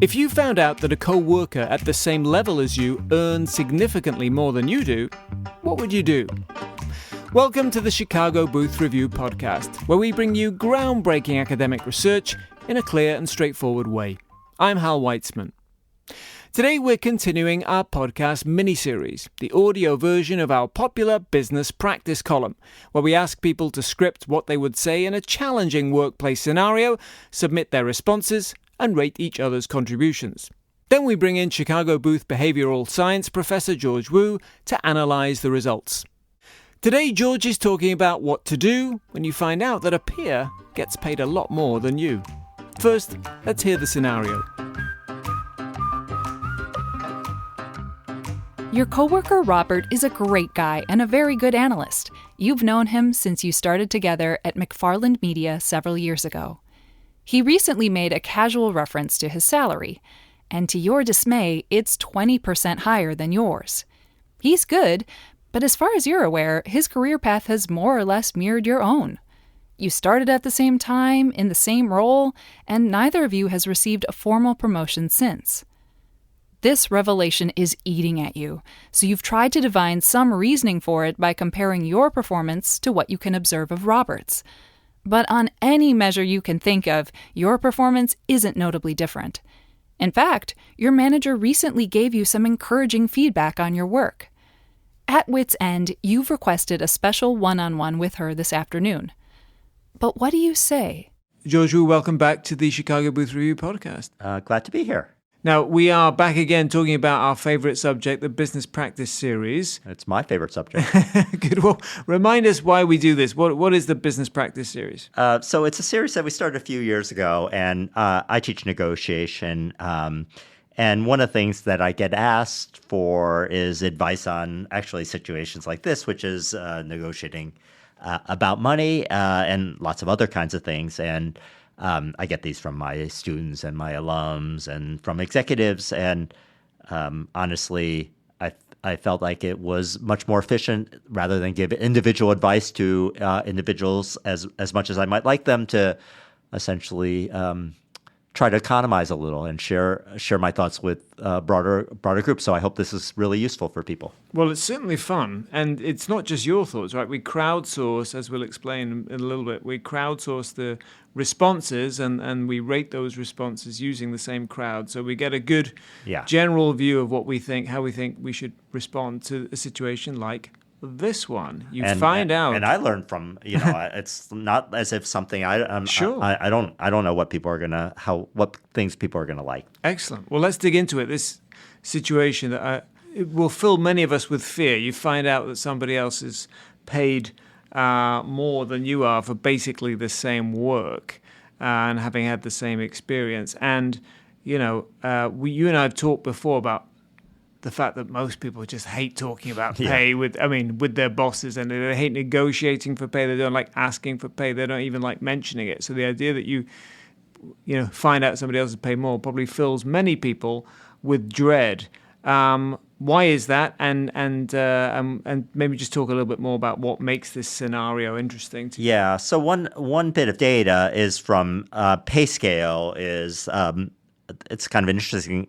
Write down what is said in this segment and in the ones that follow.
If you found out that a coworker at the same level as you earned significantly more than you do, what would you do? Welcome to the Chicago Booth Review podcast, where we bring you groundbreaking academic research in a clear and straightforward way. I'm Hal Weitzman. Today we're continuing our podcast mini-series, the audio version of our popular business practice column, where we ask people to script what they would say in a challenging workplace scenario, submit their responses, and rate each other's contributions. Then we bring in Chicago Booth behavioral science professor George Wu to analyze the results. Today, George is talking about what to do when you find out that a peer gets paid a lot more than you. First, let's hear the scenario. Your coworker Robert is a great guy and a very good analyst. You've known him since you started together at McFarland Media several years ago. He recently made a casual reference to his salary, and to your dismay, it's 20% higher than yours. He's good, but as far as you're aware, his career path has more or less mirrored your own. You started at the same time, in the same role, and neither of you has received a formal promotion since. This revelation is eating at you, so you've tried to divine some reasoning for it by comparing your performance to what you can observe of Robert's. But on any measure you can think of, your performance isn't notably different. In fact, your manager recently gave you some encouraging feedback on your work. At wit's end, you've requested a special one-on-one with her this afternoon. But what do you say? George Wu, welcome back to the Chicago Booth Review podcast. Glad to be here. Now, we are back again talking about our favorite subject, the business practice series. It's my favorite subject. Good. Well, remind us why we do this. What is the business practice series? So it's a series that we started a few years ago, and I teach negotiation. And one of the things that I get asked for is advice on actually situations like this, which is negotiating about money and lots of other kinds of things. And I get these from my students and my alums and from executives. And honestly, I felt like it was much more efficient rather than give individual advice to individuals as much as I might like them to essentially try to economize a little and share my thoughts with broader groups. So I hope this is really useful for people. Well, it's certainly fun. And it's not just your thoughts, right? We crowdsource, as we'll explain in a little bit, we crowdsource the responses and we rate those responses using the same crowd. So we get a good general view of what we think, how we think we should respond to a situation like this one. Find out, and I learned from it's not as if something I don't know what people are what things people are gonna like. Excellent. Well, let's dig into it. This situation that it will fill many of us with fear. You find out that somebody else is paid more than you are for basically the same work and having had the same experience. And you and I have talked before about the fact that most people just hate talking about pay with their bosses, and they hate negotiating for pay. They don't like asking for pay. They don't even like mentioning it. So the idea that you find out somebody else is paid more probably fills many people with dread. Why is that? And maybe just talk a little bit more about what makes this scenario interesting to you. Yeah. So one bit of data is from PayScale. It's kind of an interesting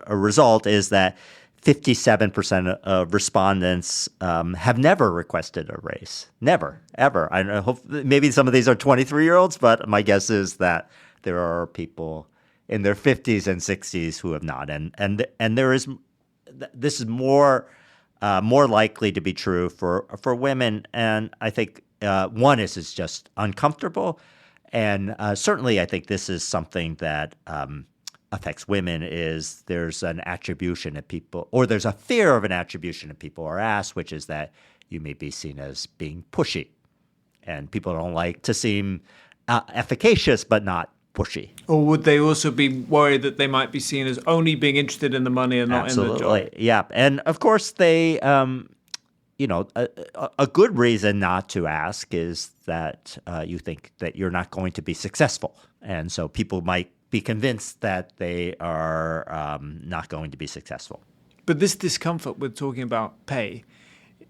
result is that 57% of respondents have never requested a raise. Never, ever. I hope maybe some of these are 23-year-olds, but my guess is that there are people in their 50s and 60s who have not. And this is more likely to be true for women. And I think one is it's just uncomfortable, and certainly I think this is something that affects women is there's an attribution that people, or there's a fear of an attribution that people are asked, which is that you may be seen as being pushy. And people don't like to seem efficacious, but not pushy. Or would they also be worried that they might be seen as only being interested in the money and not in the job? Yeah. And of course, they, a good reason not to ask is that you think that you're not going to be successful. And so people might be convinced that they are not going to be successful. But this discomfort with talking about pay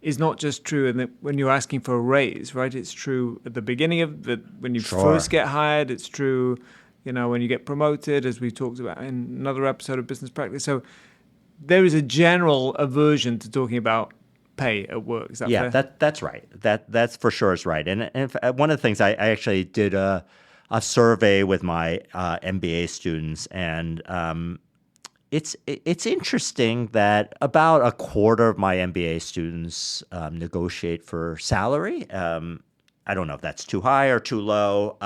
is not just true in that when you're asking for a raise, right? It's true at the beginning of when you first get hired. It's true, when you get promoted, as we talked about in another episode of Business Practice. So there is a general aversion to talking about pay at work. Is that fair? That's right. That's for sure is right. And one of the things I actually did a survey with my MBA students, and it's interesting that about a quarter of my MBA students negotiate for salary. I don't know if that's too high or too low,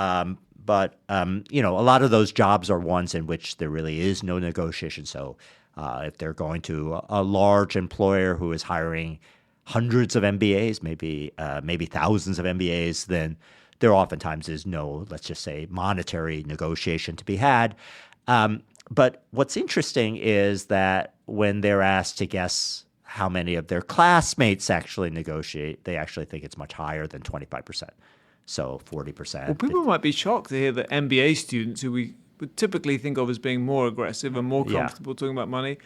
but a lot of those jobs are ones in which there really is no negotiation. So if they're going to a large employer who is hiring hundreds of MBAs, maybe thousands of MBAs, then there oftentimes is no, let's just say, monetary negotiation to be had. But what's interesting is that when they're asked to guess how many of their classmates actually negotiate, they actually think it's much higher than 25%. So 40%. Well, people might be shocked to hear that MBA students, who we would typically think of as being more aggressive and more comfortable talking about money,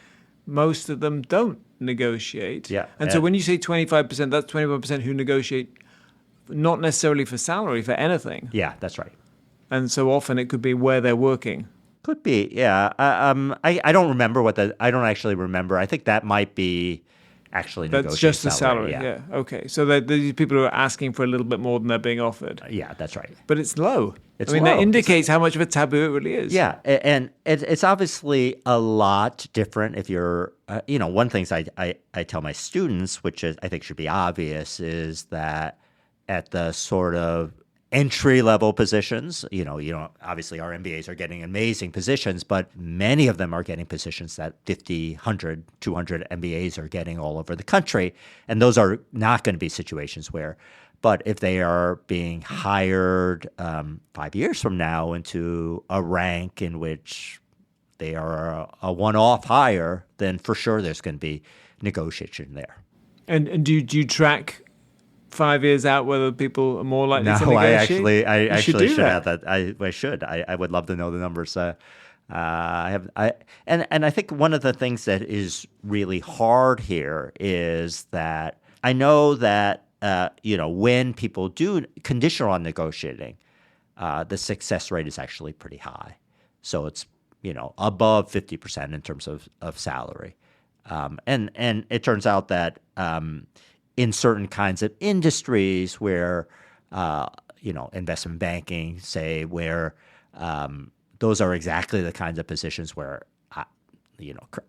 most of them don't negotiate. Yeah. And so when you say 25%, that's 25% who negotiate not necessarily for salary, for anything. Yeah, that's right. And so often it could be where they're working. Could be, yeah. I don't remember I don't actually remember. I think that might be actually negotiating That's just the salary, yeah. yeah. Okay, so these people are asking for a little bit more than they're being offered. Yeah, that's right. But it's low. It's low. that indicates how much of a taboo it really is. Yeah, and it's obviously a lot different if you're, one thing I tell my students, which is I think should be obvious, is that at the sort of entry-level positions, obviously our MBAs are getting amazing positions, but many of them are getting positions that 50, 100, 200 MBAs are getting all over the country. And those are not going to be situations but if they are being hired 5 years from now into a rank in which they are a one-off hire, then for sure there's going to be negotiation there. And do you track 5 years out whether people are more likely to negotiate? I actually should that. have that. I should. I would love to know the numbers. And I think one of the things that is really hard here is that I know that when people do conditional on negotiating, the success rate is actually pretty high. So it's above 50% in terms of salary, and it turns out that in certain kinds of industries where, investment banking, say, where those are exactly the kinds of positions where,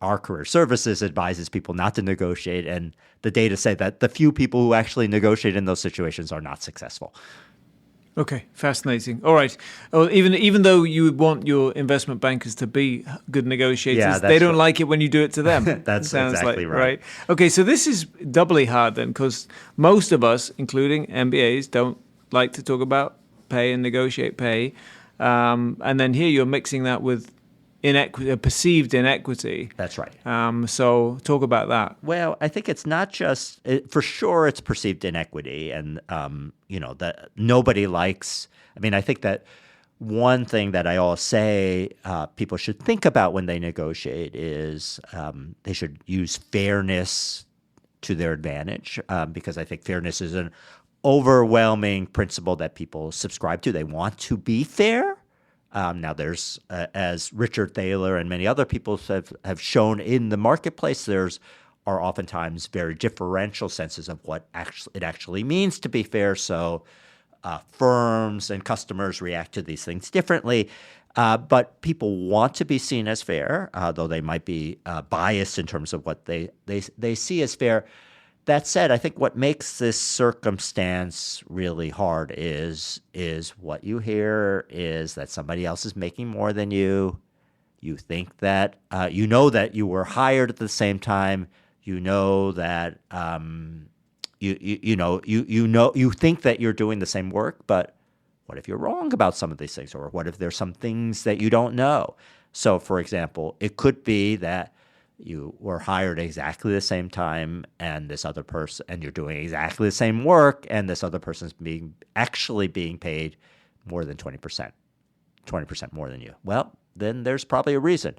our career services advises people not to negotiate. And the data say that the few people who actually negotiate in those situations are not successful. Okay, fascinating. All right. Well, even though you would want your investment bankers to be good negotiators, they don't like it when you do it to them. That's exactly right. Okay, so this is doubly hard then, because most of us, including MBAs, don't like to talk about pay and negotiate pay. And then here you're mixing that with perceived inequity. That's right. So talk about that. Well, I think it's not just for sure it's perceived inequity, and that nobody likes. I mean, I think that one thing that I always say people should think about when they negotiate is they should use fairness to their advantage, because I think fairness is an overwhelming principle that people subscribe to. They want to be fair. Now, there's, as Richard Thaler and many other people have shown in the marketplace, are oftentimes very differential senses of what it actually means to be fair. So firms and customers react to these things differently. But people want to be seen as fair, though they might be biased in terms of what they see as fair. That said, I think what makes this circumstance really hard is what you hear is that somebody else is making more than you. You think that that you were hired at the same time. You know that you think that you're doing the same work, but what if you're wrong about some of these things, or what if there's some things that you don't know? So, for example, it could be that you were hired exactly the same time, and this other person, and you're doing exactly the same work, and this other person's actually being paid more than 20% more than you. Well, then there's probably a reason.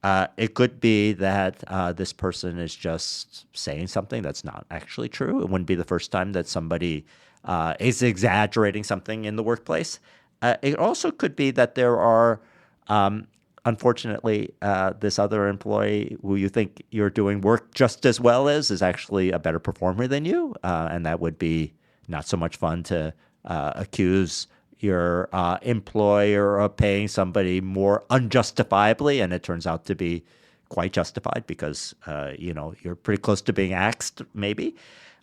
It could be that this person is just saying something that's not actually true. It wouldn't be the first time that somebody is exaggerating something in the workplace. It also could be that there are Unfortunately, this other employee who you think you're doing work just as well as is actually a better performer than you, and that would be not so much fun to accuse your employer of paying somebody more unjustifiably, and it turns out to be quite justified because you're pretty close to being axed, maybe.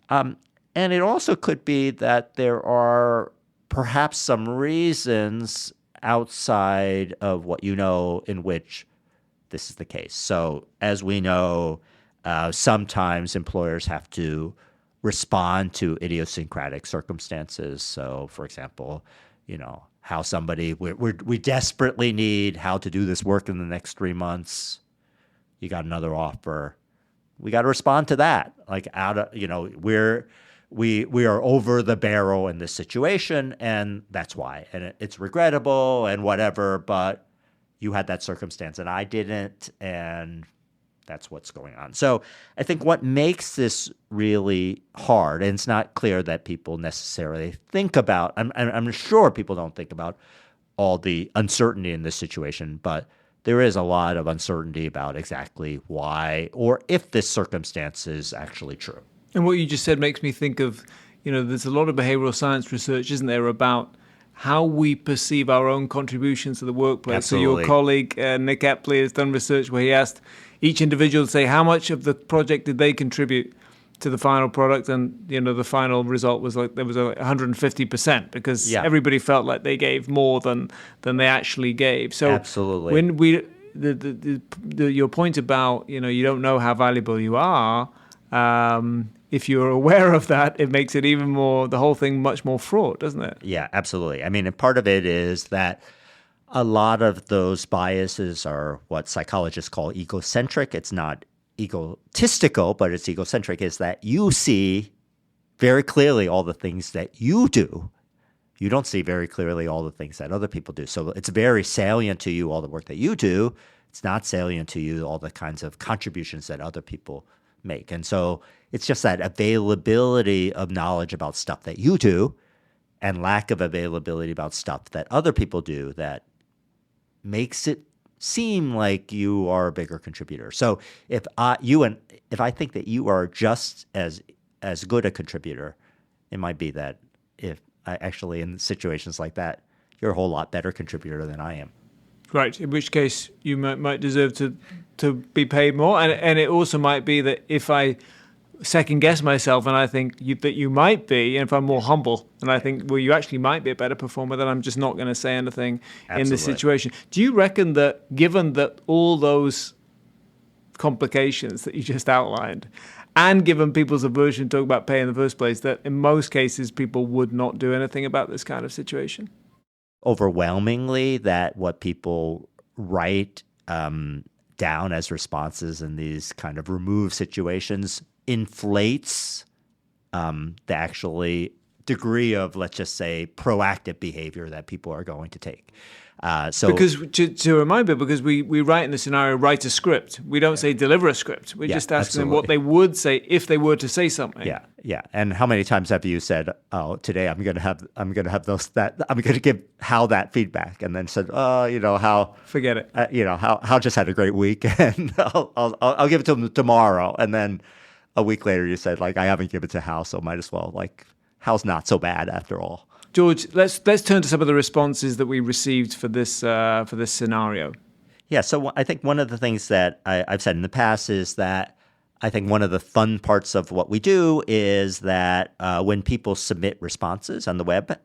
And it also could be that there are perhaps some reasons outside of what you know in which this is the case. So as we know, sometimes employers have to respond to idiosyncratic circumstances. So, for example, how somebody, we desperately need how to do this work in the next 3 months. You got another offer. We got to respond to that. Like we are over the barrel in this situation, and that's why. And it's regrettable and whatever, but you had that circumstance and I didn't, and that's what's going on. So I think what makes this really hard, and it's not clear that people necessarily think about, I'm sure people don't think about all the uncertainty in this situation, but there is a lot of uncertainty about exactly why or if this circumstance is actually true. And what you just said makes me think of, there's a lot of behavioral science research, isn't there, about how we perceive our own contributions to the workplace. Absolutely. So your colleague, Nick Epley, has done research where he asked each individual to say how much of the project did they contribute to the final product, and the final result was like there was 150% because everybody felt like they gave more than they actually gave. So absolutely, when we your point about you don't know how valuable you are, if you're aware of that, it makes it even more, the whole thing much more fraught, doesn't it? Yeah, absolutely. I mean, and part of it is that a lot of those biases are what psychologists call egocentric. It's not egotistical, but it's egocentric, is that you see very clearly all the things that you do. You don't see very clearly all the things that other people do. So it's very salient to you, all the work that you do. It's not salient to you, all the kinds of contributions that other people make. And so it's just that availability of knowledge about stuff that you do and lack of availability about stuff that other people do that makes it seem like you are a bigger contributor. So if I think that you are just as good a contributor, it might be that if I actually in situations like that, you're a whole lot better contributor than I am. Right. In which case you might deserve to be paid more, and it also might be that if I second guess myself and I think that you might be, and if I'm more humble and I think, well, you actually might be a better performer, then I'm just not going to say anything in this situation. Do you reckon that given that all those complications that you just outlined, and given people's aversion to talk about pay in the first place, that in most cases people would not do anything about this kind of situation? Overwhelmingly, that what people write down as responses in these kind of remove situations inflates the actually degree of, let's just say, proactive behavior that people are going to take. Because to remind people, because we write in the scenario, write a script. We don't say deliver a script. We just ask them what they would say if they were to say something. Yeah. And how many times have you said, "Oh, today I'm going to have I'm going to give Hal that feedback," and then said, how forget it. Hal just had a great week, and I'll give it to him tomorrow, and then a week later you said, like, I haven't given it to Hal, so might as well, like, Hal's not so bad after all. George, let's turn to some of the responses that we received for this scenario. Yeah, so I think one of the things that I've said in the past is that I think one of the fun parts of what we do is that when people submit responses on the web,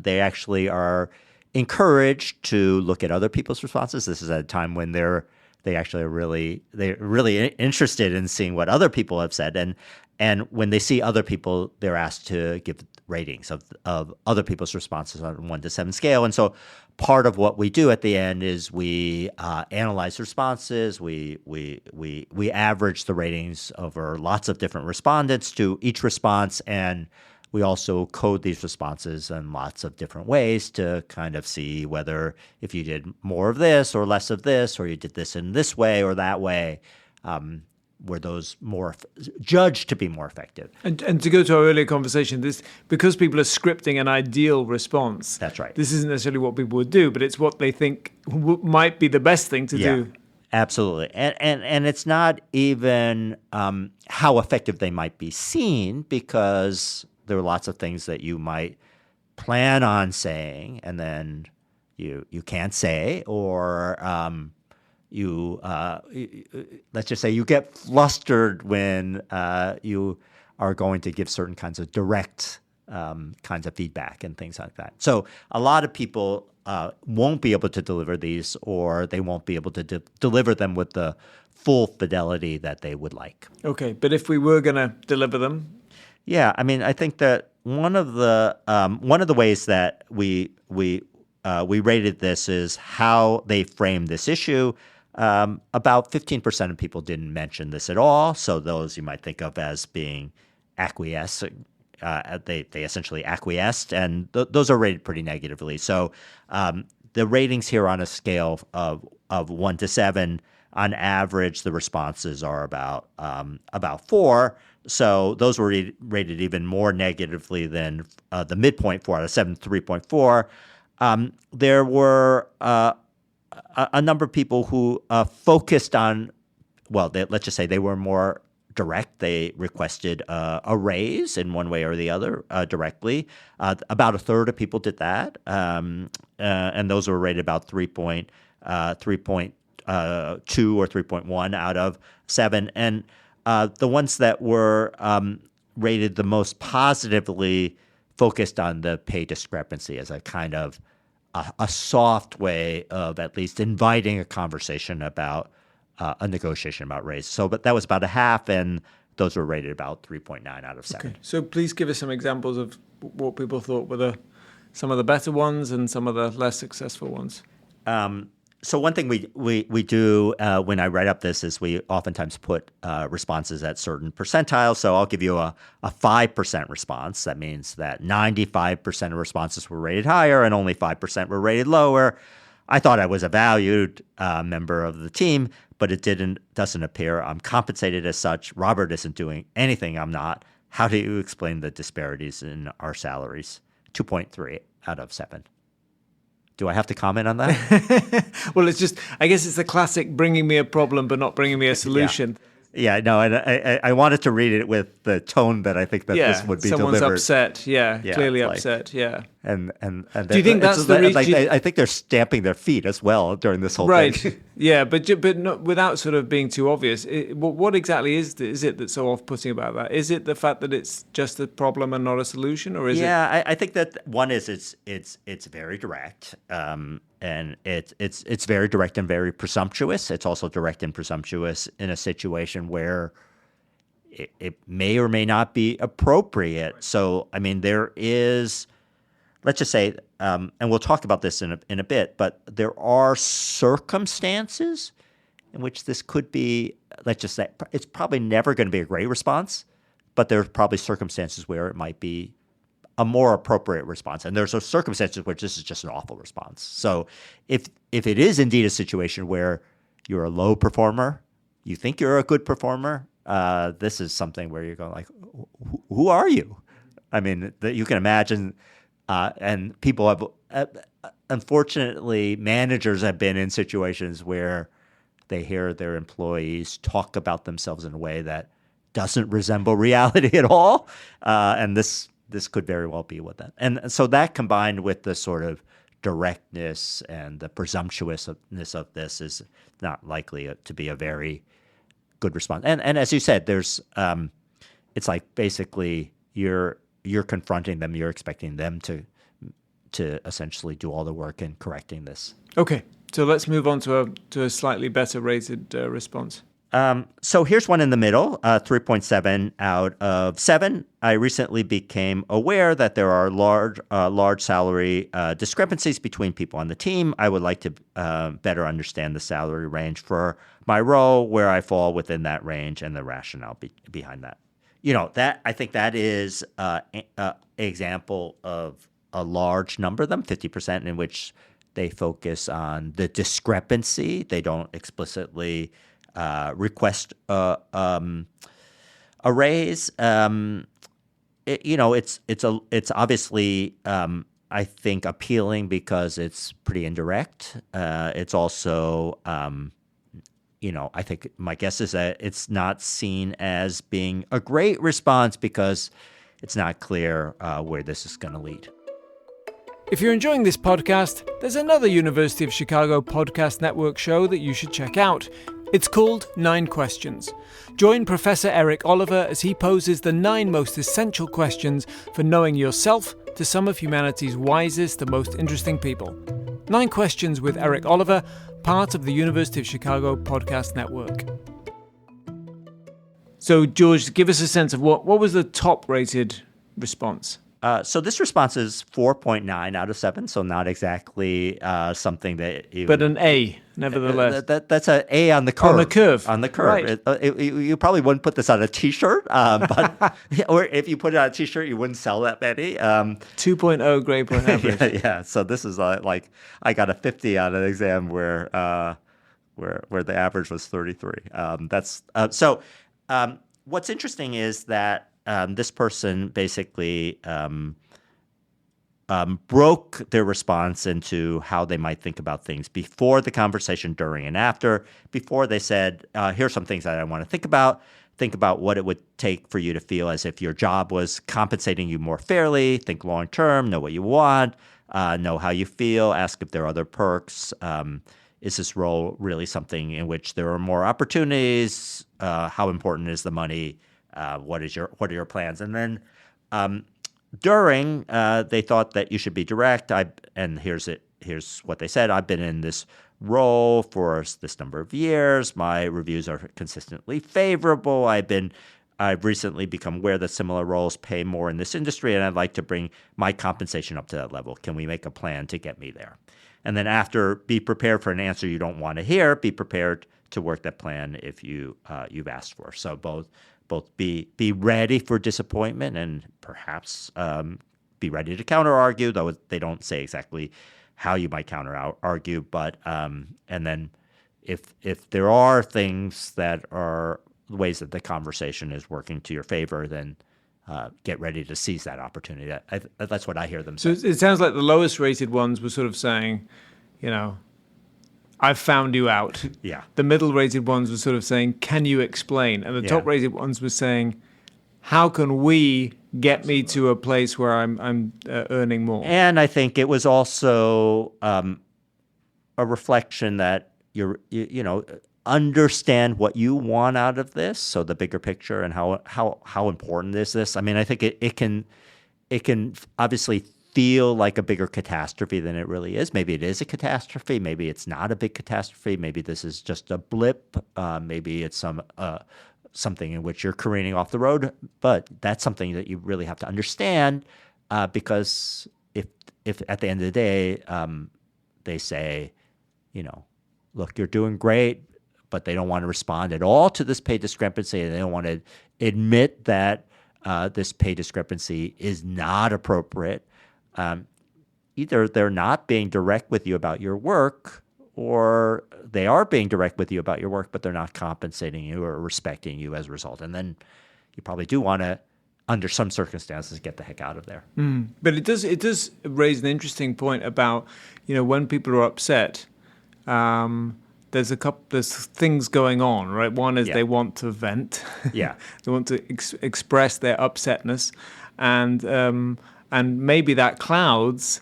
they actually are encouraged to look at other people's responses. This is at a time when they're really interested in seeing what other people have said, and when they see other people, they're asked to give ratings of other people's responses on a 1 to 7 scale. And so part of what we do at the end is we analyze responses. We average the ratings over lots of different respondents to each response, and we also code these responses in lots of different ways to kind of see whether if you did more of this or less of this, or you did this in this way or that way, were those judged to be more effective. And to go to our earlier conversation, because people are scripting an ideal response. That's right. This isn't necessarily what people would do, but it's what they think might be the best thing to do. Absolutely. And it's not even how effective they might be seen, because there are lots of things that you might plan on saying and then you can't say, or let's just say you get flustered when you are going to give certain kinds of direct kinds of feedback and things like that. So a lot of people won't be able to deliver these, or they won't be able to deliver them with the full fidelity that they would like. Okay, but if we were going to deliver them? Yeah, I mean, I think that one of the ways that we rated this is how they framed this issue. About 15% of people didn't mention this at all, so those you might think of as being acquiesce. They essentially acquiesced, and those are rated pretty negatively. So the ratings here on a scale of 1 to 7, on average, the responses are about 4. So those were rated even more negatively than the midpoint, 4 out of 7, 3.4. There were a number of people who focused on, let's just say they were more direct. They requested a raise in one way or the other directly. About a third of people did that, and those were rated about 3.2 or 3.1 out of 7. And the ones that were rated the most positively focused on the pay discrepancy as a kind of a soft way of at least inviting a conversation about a negotiation about raise. But that was about a half, and those were rated about 3.9 out of 7. Okay. So please give us some examples of what people thought were some of the better ones and some of the less successful ones. So one thing we do when I write up this is we oftentimes put responses at certain percentiles. So I'll give you a 5% response. That means that 95% of responses were rated higher and only 5% were rated lower. I thought I was a valued member of the team, but it doesn't appear I'm compensated as such. Robert isn't doing anything I'm not. How do you explain the disparities in our salaries? 2.3 out of 7. Do I have to comment on that? Well, I guess it's the classic bringing me a problem but not bringing me a solution. Yeah, no, and I wanted to read it with the tone that I think that this would be someone's delivered. upset. Clearly upset. And do you think that's the reason? I think they're stamping their feet as well during this whole thing. Right. Yeah, but not, without sort of being too obvious. What exactly is it that's so off-putting about that? Is it the fact that it's just a problem and not a solution, or is it? Yeah, I think that one is it's very direct, and it's very direct and very presumptuous. It's also direct and presumptuous in a situation where it may or may not be appropriate. So, I mean, there is, let's just say, and we'll talk about this in a bit, but there are circumstances in which this could be, let's just say, it's probably never going to be a great response, but there's probably circumstances where it might be a more appropriate response. And there's those circumstances where this is just an awful response. So if it is indeed a situation where you're a low performer, you think you're a good performer, this is something where you're going like, who are you? I mean, you can imagine, and people have, unfortunately, managers have been in situations where they hear their employees talk about themselves in a way that doesn't resemble reality at all. And this could very well be what that. And so that combined with the sort of directness and the presumptuousness of this is not likely to be a very good response. And as you said, there's it's like basically you're confronting them, you're expecting them to essentially do all the work in correcting this. Okay, so let's move on to a slightly better rated response. So here's one in the middle, 3.7 out of 7. I recently became aware that there are large salary discrepancies between people on the team. I would like to better understand the salary range for my role, where I fall within that range, and the rationale behind that. That I think that is an example of a large number of them, 50%, in which they focus on the discrepancy. They don't explicitly request a raise. It's obviously I think appealing because it's pretty indirect. It's also I think my guess is that it's not seen as being a great response because it's not clear where this is going to lead. If you're enjoying this podcast, there's another University of Chicago Podcast Network show that you should check out. It's called 9 Questions. Join Professor Eric Oliver as he poses the 9 most essential questions for knowing yourself to some of humanity's wisest and most interesting people. 9 Questions with Eric Oliver, part of the University of Chicago Podcast Network. So, George, give us a sense of what was the top-rated response? So this response is 4.9 out of 7, so not exactly something that you... But an A, nevertheless. That's an A on the curve. On the curve. On the curve. Right. You probably wouldn't put this on a T-shirt, but or if you put it on a T-shirt, you wouldn't sell that many. 2.0 grade point average. Yeah. So this is like I got a 50 on an exam where the average was 33. What's interesting is that this person basically broke their response into how they might think about things before the conversation, during, and after. Before they said, here's some things that I want to think about. Think about what it would take for you to feel as if your job was compensating you more fairly. Think long term, know what you want, know how you feel, ask if there are other perks. Is this role really something in which there are more opportunities? How important is the money? What are your plans? And then during, they thought that you should be direct. Here's what they said. I've been in this role for this number of years. My reviews are consistently favorable. I've recently become aware that similar roles pay more in this industry, and I'd like to bring my compensation up to that level. Can we make a plan to get me there? And then after, be prepared for an answer you don't want to hear. Be prepared to work that plan if you've asked for. So both be ready for disappointment and perhaps be ready to counter-argue, though they don't say exactly how you might counter-argue. But and then if there are things that are ways that the conversation is working to your favor, then get ready to seize that opportunity. That's what I hear them say. So it sounds like the lowest rated ones were sort of saying, I've found you out. Yeah. The middle rated ones were sort of saying, can you explain? And the top rated ones were saying, how can we get me to a place where I'm earning more? And I think it was also a reflection that you understand what you want out of this. So the bigger picture and how important is this? I mean, I think it can obviously feel like a bigger catastrophe than it really is. Maybe it is a catastrophe. Maybe it's not a big catastrophe. Maybe this is just a blip. Maybe it's something in which you're careening off the road. But that's something that you really have to understand because if at the end of the day they say, look, you're doing great, but they don't want to respond at all to this pay discrepancy. They don't want to admit that this pay discrepancy is not appropriate. Either they're not being direct with you about your work, or they are being direct with you about your work, but they're not compensating you or respecting you as a result. And then you probably do want to, under some circumstances, get the heck out of there. But it does raise an interesting point about, when people are upset, there's things going on, right? One is they want to vent. Yeah. They want to express their upsetness, and maybe that clouds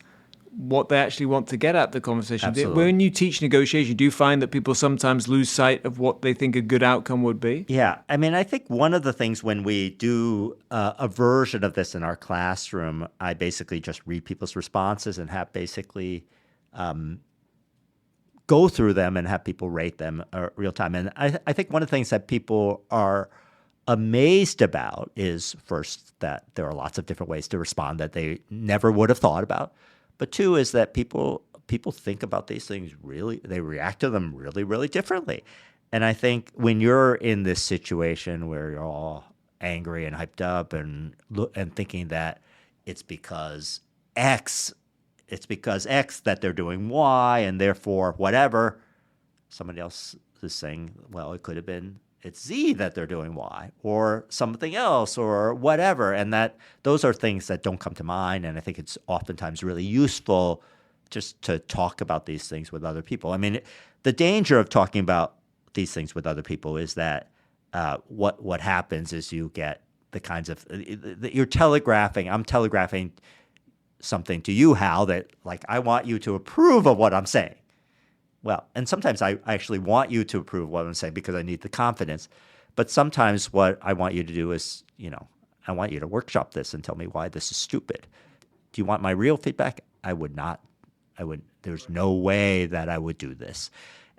what they actually want to get at the conversation. Absolutely. When you teach negotiation, do you find that people sometimes lose sight of what they think a good outcome would be? Yeah. I mean, I think one of the things when we do a version of this in our classroom, I basically just read people's responses and have basically go through them and have people rate them real time. And I think one of the things that people are amazed about is, first, that there are lots of different ways to respond that they never would have thought about. But two is that people think about these things they react to them really, really differently. And I think when you're in this situation where you're all angry and hyped up and thinking that it's because X that they're doing Y, and therefore whatever, somebody else is saying, well, it could have been it's Z that they're doing Y, or something else, or whatever. And that those are things that don't come to mind. And I think it's oftentimes really useful just to talk about these things with other people. I mean, the danger of talking about these things with other people is that what happens is you get the kinds of I'm telegraphing something to you, Hal, that like I want you to approve of what I'm saying. Well, and sometimes I actually want you to approve of what I'm saying because I need the confidence. But sometimes what I want you to do is, I want you to workshop this and tell me why this is stupid. Do you want my real feedback? I would not. There's no way that I would do this.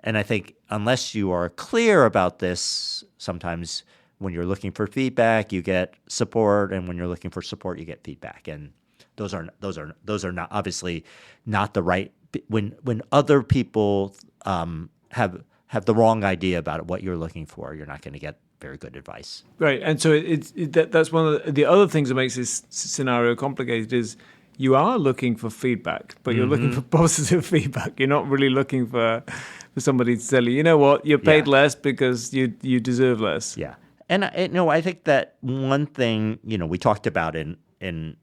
And I think unless you are clear about this, sometimes when you're looking for feedback, you get support, and when you're looking for support, you get feedback. And those are not obviously not the right. When other people have the wrong idea about what you're looking for, you're not going to get very good advice. Right, and so that's one of the other things that makes this scenario complicated is you are looking for feedback, but you're looking for positive feedback. You're not really looking for somebody to tell you, you know what, you're paid less because you deserve less. Yeah, and I think that one thing we talked about in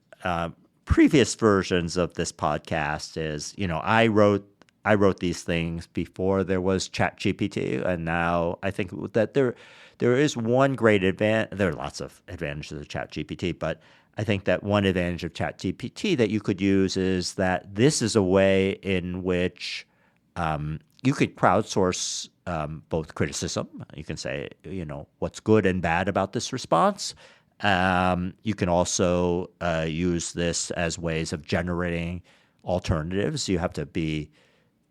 previous versions of this podcast is, I wrote these things before there was ChatGPT, and now I think that there is one great advantage. There are lots of advantages of ChatGPT, but I think that one advantage of ChatGPT that you could use is that this is a way in which you could crowdsource both criticism. You can say, what's good and bad about this response. You can also use this as ways of generating alternatives. You have to be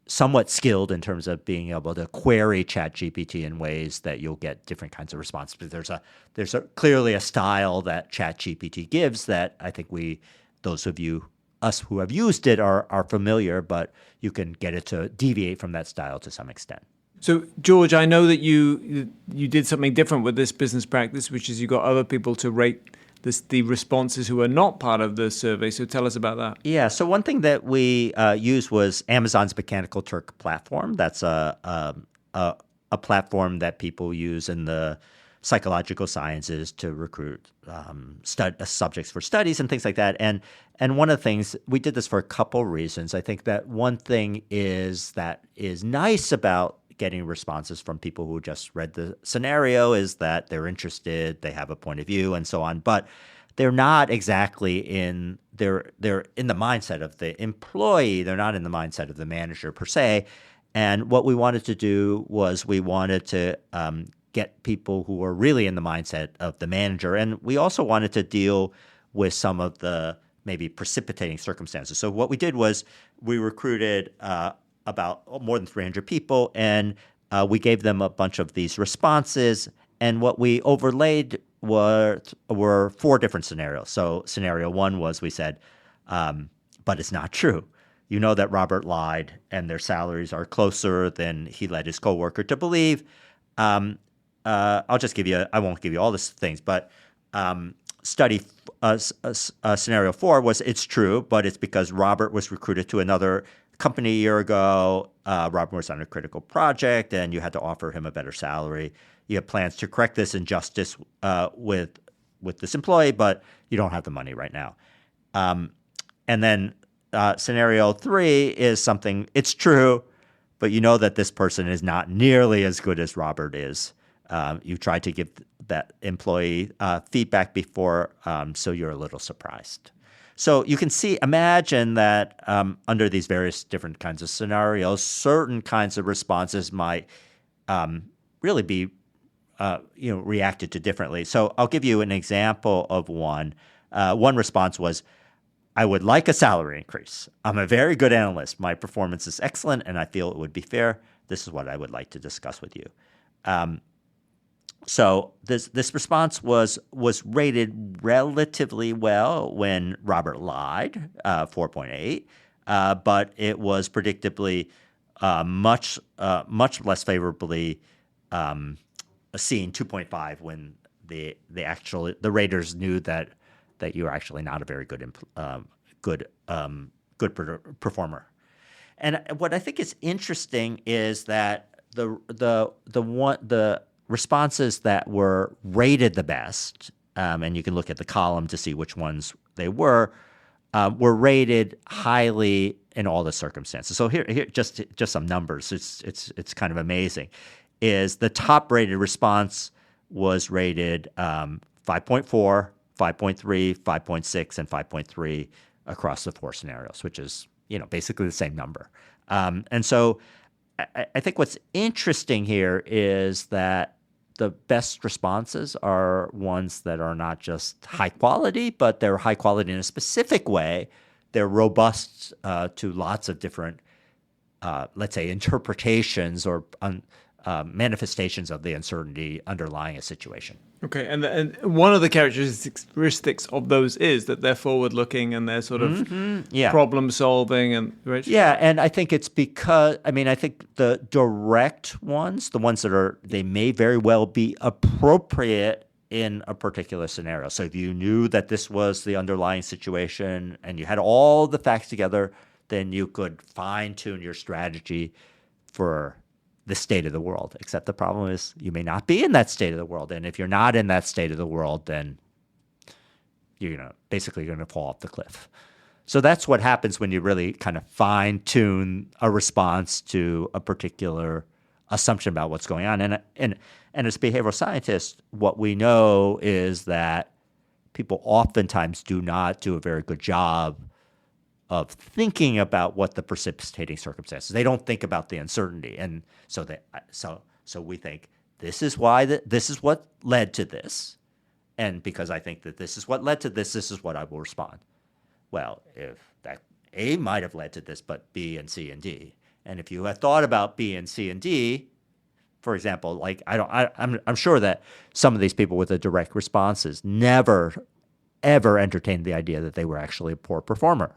somewhat skilled in terms of being able to query ChatGPT in ways that you'll get different kinds of responses. But there's clearly a style that ChatGPT gives that I think those of us who have used it are familiar, but you can get it to deviate from that style to some extent. So, George, I know that you did something different with this business practice, which is you got other people to rate the responses who are not part of the survey. So tell us about that. Yeah. So one thing that we used was Amazon's Mechanical Turk platform. That's a platform that people use in the psychological sciences to recruit subjects for studies and things like that. And one of the things, we did this for a couple reasons. I think that one thing is nice about getting responses from people who just read the scenario is that they're interested, they have a point of view, and so on. But they're not exactly they're in the mindset of the employee. They're not in the mindset of the manager per se. And what we wanted to do was we wanted to get people who are really in the mindset of the manager. And we also wanted to deal with some of the maybe precipitating circumstances. So what we did was we recruited about more than 300 people, and we gave them a bunch of these responses. And what we overlaid were 4 different scenarios. So scenario 1 was we said, but it's not true. You know that Robert lied, and their salaries are closer than he led his coworker to believe. I'll just give you I won't give you all these things, but scenario 4 was it's true, but it's because Robert was recruited to another company a year ago. Robert was on a critical project, and you had to offer him a better salary. You have plans to correct this injustice with this employee, but you don't have the money right now. And then scenario 3 is something, it's true, but you know that this person is not nearly as good as Robert is. You tried to give that employee feedback before, so you're a little surprised. So you can imagine that under these various different kinds of scenarios, certain kinds of responses might really be reacted to differently. So I'll give you an example of one. One response was, I would like a salary increase. I'm a very good analyst. My performance is excellent, and I feel it would be fair. This is what I would like to discuss with you. So this response was rated relatively well when Robert lied, 4.8, but it was predictably much less favorably seen, 2.5, when the raters knew that you were actually not a very good performer. And what I think is interesting is that the responses that were rated the best, and you can look at the column to see which ones they were rated highly in all the circumstances. So here just some numbers. It's kind of amazing. Is the top rated response was rated 5.4, 5.3, 5.6, and 5.3 across the 4 scenarios, which is basically the same number. And so I think what's interesting here is that the best responses are ones that are not just high quality, but they're high quality in a specific way. They're robust to lots of different, let's say, interpretations or manifestations of the uncertainty underlying a situation. Okay, and one of the characteristics of those is that they're forward-looking and they're sort of problem-solving, and right? Yeah, and I think it's because I think the direct ones, the ones that they may very well be appropriate in a particular scenario. So if you knew that this was the underlying situation and you had all the facts together, then you could fine-tune your strategy for the state of the world. Except the problem is you may not be in that state of the world. And if you're not in that state of the world, then you're going to fall off the cliff. So that's what happens when you really kind of fine-tune a response to a particular assumption about what's going on. And as behavioral scientists, what we know is that people oftentimes do not do a very good job of thinking about what the precipitating circumstances. They don't think about the uncertainty, and so we think this is why this is what led to this, and because I think that this is what led to this is what I will respond. Well, if that A might have led to this, but B and C and D, and if you had thought about B and C and D, for example, like I'm sure that some of these people with the direct responses never ever entertained the idea that they were actually a poor performer.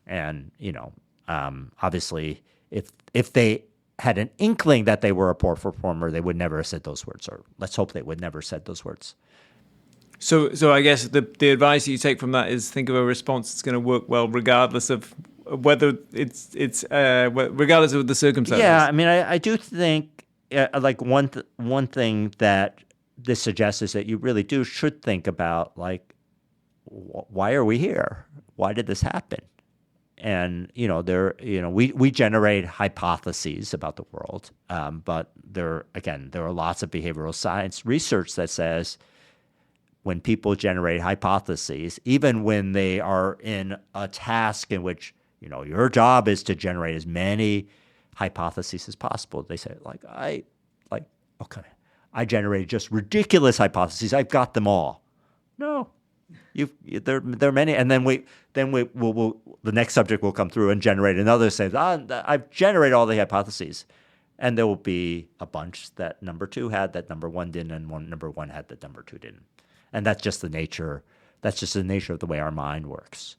And, obviously, if they had an inkling that they were a poor performer, they would never have said those words, or let's hope they would never have said those words. So I guess the advice you take from that is think of a response that's going to work well regardless of whether it's regardless of the circumstances. Yeah, I do think like one thing that this suggests is that you really should think about why are we here? Why did this happen? And we generate hypotheses about the world, but there are lots of behavioral science research that says when people generate hypotheses, even when they are in a task in which your job is to generate as many hypotheses as possible, they say I generated just ridiculous hypotheses. I've got them all. No. There are many, and then we'll the next subject will come through and generate another. Say, I've generated all the hypotheses, and there will be a bunch that number 2 had that number 1 didn't, and number 1 had that number 2 didn't, and that's just the nature. That's just the nature of the way our mind works.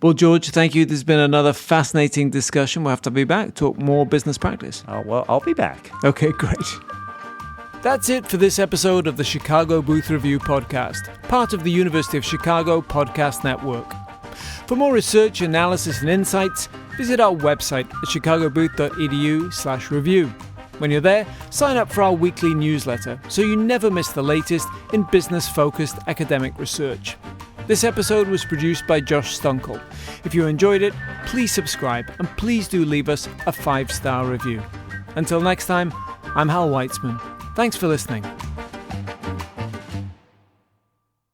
Well, George, thank you. This has been another fascinating discussion. We'll have to be back, talk more business practice. Well, I'll be back. Okay, great. That's it for this episode of the Chicago Booth Review podcast, part of the University of Chicago Podcast Network. For more research, analysis, and insights, visit our website at chicagobooth.edu/review. When you're there, sign up for our weekly newsletter so you never miss the latest in business-focused academic research. This episode was produced by Josh Stunkel. If you enjoyed it, please subscribe and please do leave us a 5-star review. Until next time, I'm Hal Weitzman. Thanks for listening.